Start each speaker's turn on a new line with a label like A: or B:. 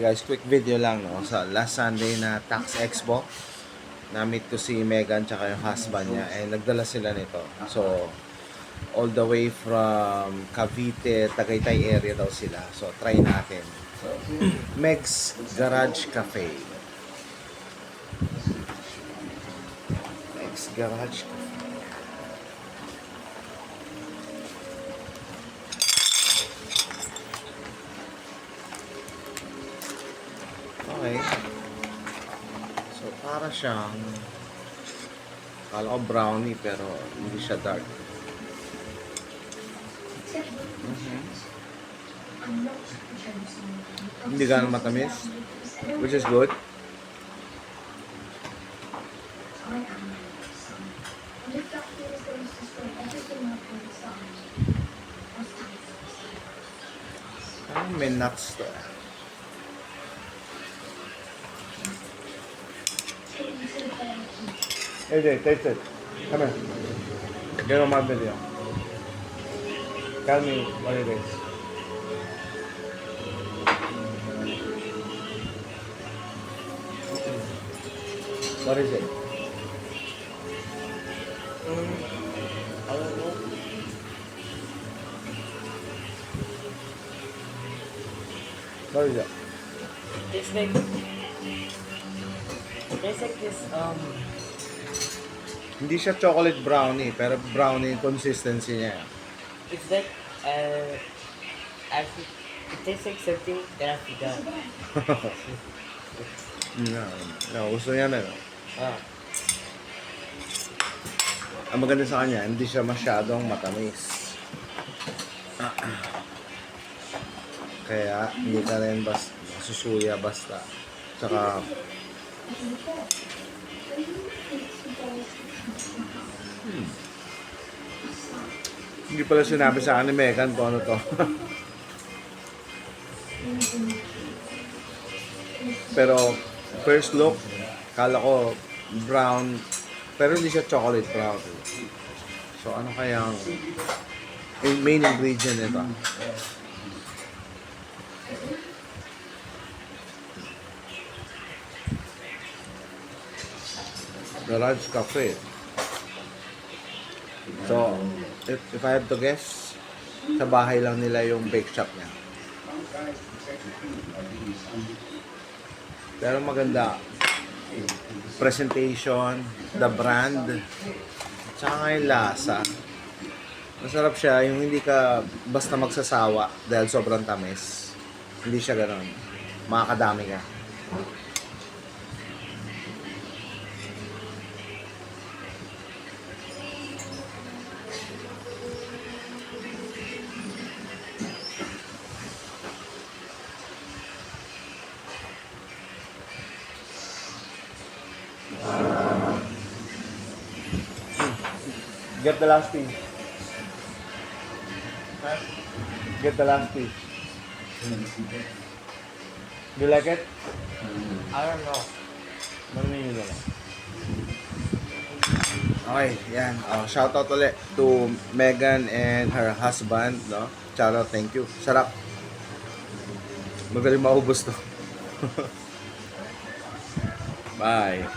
A: guys, quick video lang no. Sa last Sunday na Tax Expo, na-meet ko si Megan tsaka yung husband niya nagdala sila nito. So, all the way from Cavite, Tagaytay area daw sila. So, try natin. So, Meg's Garage Cafe. Meg's Garage Cafe. Okay. So, para siyang kala ko brownie pero hindi siya dark. Hindi ganun matamis, which is good. May nuts to. Hey, taste it. Come here. Get on my video. Tell me what it is. What is it?
B: I don't know.
A: What is it?
B: It's like this.
A: Hindi siya chocolate brownie, pero brownie consistency niya.
B: It's like actually, it tastes like something that I forgot.
A: Gusto niya na. Ang maganda sa kanya, hindi siya masyadong matamis. Kaya hindi ka rin susuya basta. Tsaka hindi pala sinabi sa akin ni Megan kung ano to. Pero first look, kala ko brown, pero hindi siya chocolate brown. So ano kayang main ingredient nito? Garage Cafe. So, if I have to guess, sa bahay lang nila yung bake shop niya. Pero maganda. Presentation, the brand, tsaka yung lasa. Masarap siya, yung hindi ka basta magsasawa dahil sobrang tamis. Hindi siya gano'n. Makakadami ka. Get the last piece. Get the last piece. Do you like it?
B: I don't know.
A: Mamili na lang. Okay, yan. Shout out ulit to Megan and her husband. No? Shout out, thank you. Sarap. Magaling maubos to. Bye.